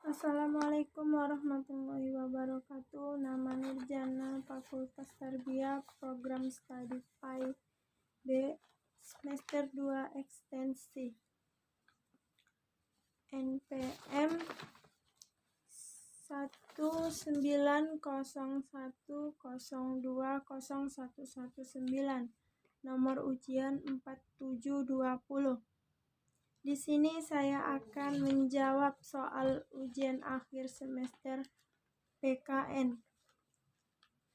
Assalamualaikum warahmatullahi wabarakatuh. Nama Nurjana, Fakultas Tarbiyah, Program Studi PAI B, Semester 2 Ekstensi. NPM 19010202119. Nomor ujian 4720. Di sini saya akan menjawab soal ujian akhir semester PKN.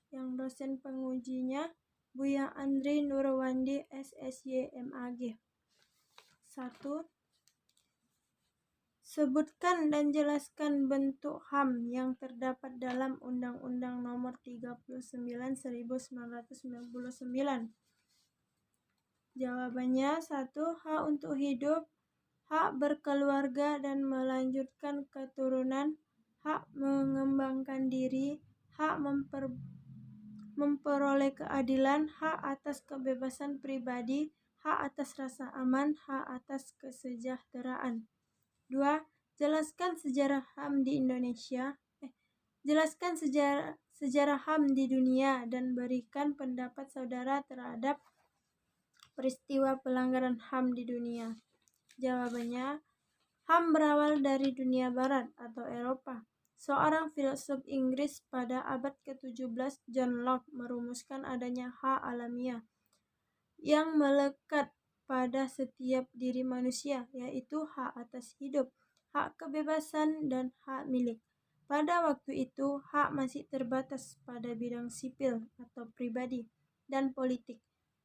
Yang dosen pengujinya Buya Andri Nurwandi SSY MAG. 1. Sebutkan dan jelaskan bentuk HAM yang terdapat dalam Undang-Undang Nomor 39 1999. Jawabannya 1. Hak untuk hidup, hak berkeluarga dan melanjutkan keturunan, hak mengembangkan diri, hak memperoleh keadilan, hak atas kebebasan pribadi, hak atas rasa aman, hak atas kesejahteraan. 2. Jelaskan sejarah HAM di Indonesia. Jelaskan sejarah HAM di dunia dan berikan pendapat saudara terhadap peristiwa pelanggaran HAM di dunia. Jawabannya, HAM berawal dari dunia barat atau Eropa. Seorang filosof Inggris pada abad ke-17, John Locke, merumuskan adanya hak alamiah yang melekat pada setiap diri manusia, yaitu hak atas hidup, hak kebebasan, dan hak milik. Pada waktu itu, hak masih terbatas pada bidang sipil atau pribadi dan politik.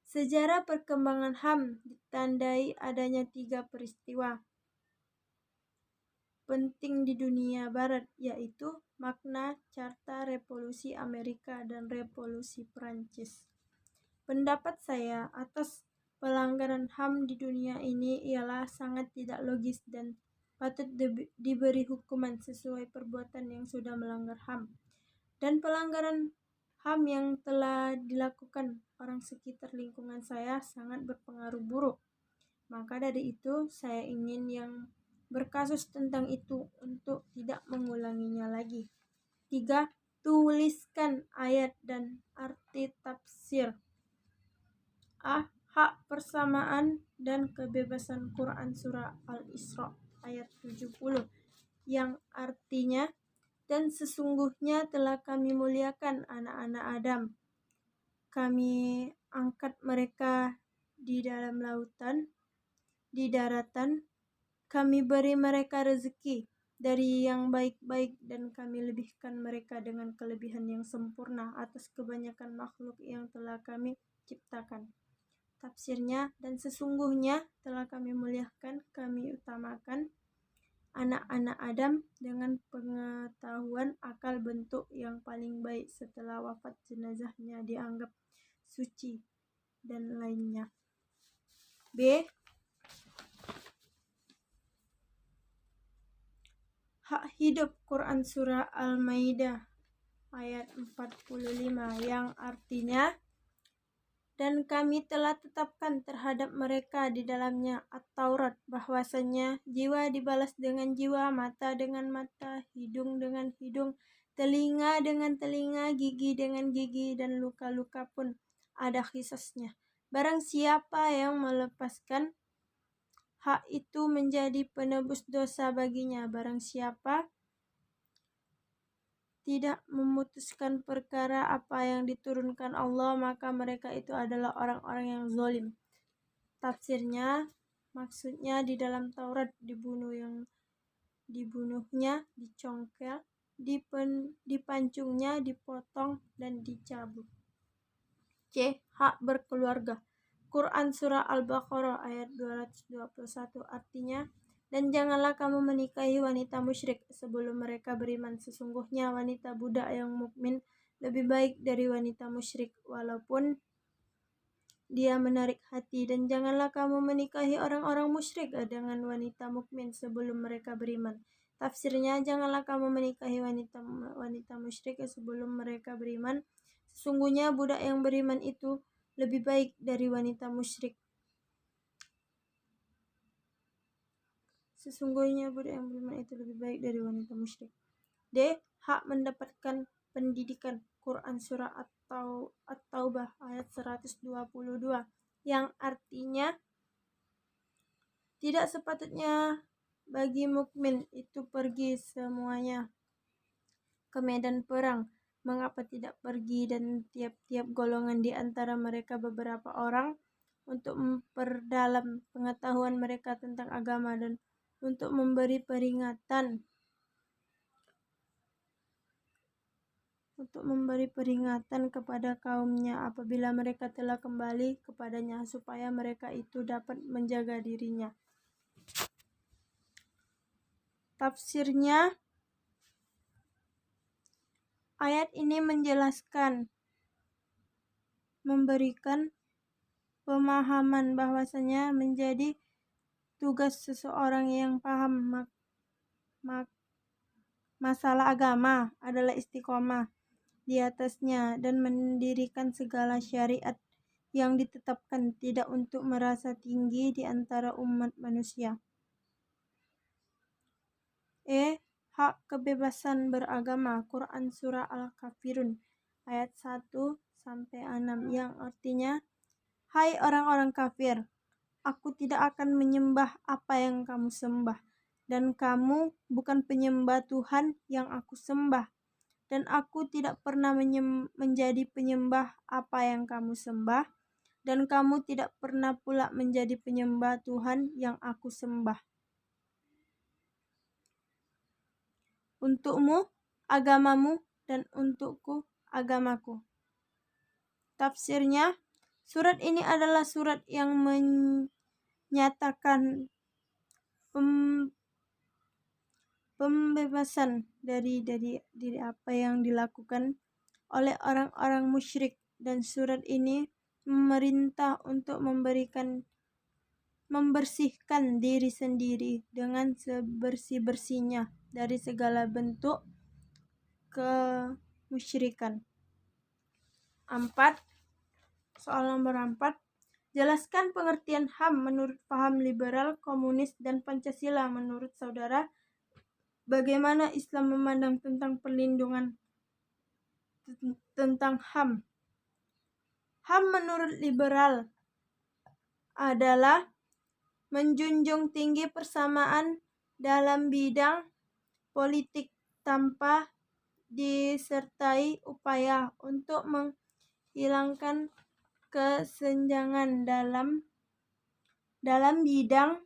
Sejarah perkembangan HAM ditandai adanya 3 peristiwa penting di dunia barat, yaitu Magna Carta, Revolusi Amerika, dan Revolusi Prancis. Pendapat saya atas pelanggaran HAM di dunia ini ialah sangat tidak logis dan patut diberi hukuman sesuai perbuatan yang sudah melanggar HAM. Dan pelanggaran HAM yang telah dilakukan orang sekitar lingkungan saya sangat berpengaruh buruk. Maka dari itu, saya ingin yang berkasus tentang itu untuk tidak mengulanginya lagi. 3. Tuliskan ayat dan arti tafsir. A. Hak persamaan dan kebebasan Quran Surah Al-Isra ayat 70 yang artinya, dan sesungguhnya telah kami muliakan anak-anak Adam. Kami angkat mereka di dalam lautan, di daratan. Kami beri mereka rezeki dari yang baik-baik dan kami lebihkan mereka dengan kelebihan yang sempurna atas kebanyakan makhluk yang telah kami ciptakan. Tafsirnya, dan sesungguhnya telah kami muliakan, kami utamakan anak-anak Adam dengan pengetahuan akal bentuk yang paling baik setelah wafat jenazahnya dianggap suci dan lainnya. B. Hak hidup Quran Surah Al-Maidah ayat 45 yang artinya, dan kami telah tetapkan terhadap mereka di dalamnya At-Taurat bahwasanya jiwa dibalas dengan jiwa, mata dengan mata, hidung dengan hidung, telinga dengan telinga, gigi dengan gigi, dan luka-luka pun ada qisasnya. Barang siapa yang melepaskan hak itu menjadi penebus dosa baginya. Barang siapa tidak memutuskan perkara apa yang diturunkan Allah, maka mereka itu adalah orang-orang yang zalim. Tafsirnya, maksudnya di dalam Taurat dibunuhnya, dicongkel, dipancungnya, dipotong, dan dicabut. C. Hak berkeluarga. Quran Surah Al-Baqarah ayat 221 artinya, dan janganlah kamu menikahi wanita musyrik sebelum mereka beriman. Sesungguhnya wanita budak yang mukmin lebih baik dari wanita musyrik walaupun dia menarik hati. Dan janganlah kamu menikahi orang-orang musyrik dengan wanita mukmin sebelum mereka beriman. Tafsirnya, janganlah kamu menikahi wanita musyrik sebelum mereka beriman. Sesungguhnya budak yang beriman itu lebih baik dari wanita musyrik. Sesungguhnya budak yang beriman itu lebih baik dari wanita musyrik. D. Hak mendapatkan pendidikan. Quran Surah At-Taubah ayat 122 yang artinya tidak sepatutnya bagi mukmin itu pergi semuanya ke medan perang. Mengapa tidak pergi dan tiap-tiap golongan di antara mereka beberapa orang untuk memperdalam pengetahuan mereka tentang agama dan untuk memberi peringatan kepada kaumnya apabila mereka telah kembali kepadanya supaya mereka itu dapat menjaga dirinya. Tafsirnya, ayat ini menjelaskan, memberikan pemahaman bahwasanya menjadi tugas seseorang yang paham masalah agama adalah istiqomah di atasnya dan mendirikan segala syariat yang ditetapkan tidak untuk merasa tinggi di antara umat manusia. Hak kebebasan beragama. Quran Surah Al-Kafirun ayat 1-6 yang artinya, hai orang-orang kafir, aku tidak akan menyembah apa yang kamu sembah, dan kamu bukan penyembah Tuhan yang aku sembah, dan aku tidak pernah menjadi penyembah apa yang kamu sembah, dan kamu tidak pernah pula menjadi penyembah Tuhan yang aku sembah. Untukmu agamamu dan untukku agamaku. Tafsirnya, surat ini adalah surat yang menyatakan pembebasan dari apa yang dilakukan oleh orang-orang musyrik, dan surat ini memerintah untuk membersihkan diri sendiri dengan sebersih-bersihnya dari segala bentuk kemusyrikan. 4. Soal nomor 4. Jelaskan pengertian HAM menurut paham liberal, komunis, dan Pancasila. Menurut saudara, bagaimana Islam memandang tentang perlindungan tentang HAM? HAM menurut liberal adalah menjunjung tinggi persamaan dalam bidang politik tanpa disertai upaya untuk menghilangkan kesenjangan dalam bidang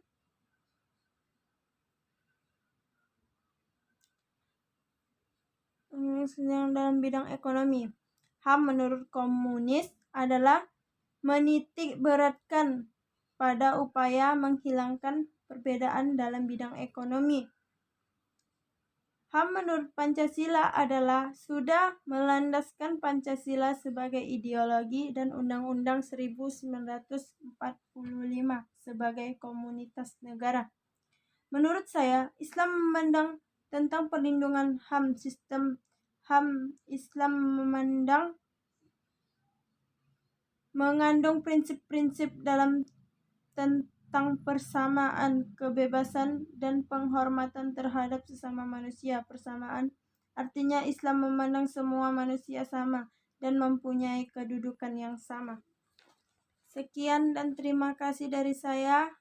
ekonomi. HAM menurut komunis adalah menitik beratkan pada upaya menghilangkan perbedaan dalam bidang ekonomi. HAM menurut Pancasila adalah sudah melandaskan Pancasila sebagai ideologi dan Undang-Undang 1945 sebagai komunitas negara. Menurut saya, Islam memandang tentang perlindungan HAM. Sistem HAM Islam mengandung prinsip-prinsip tentang persamaan, kebebasan, dan penghormatan terhadap sesama manusia. Persamaan artinya Islam memandang semua manusia sama dan mempunyai kedudukan yang sama. Sekian dan terima kasih dari saya.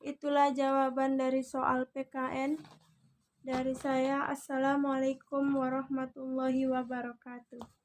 Itulah jawaban dari soal PKN dari saya. Assalamualaikum warahmatullahi wabarakatuh.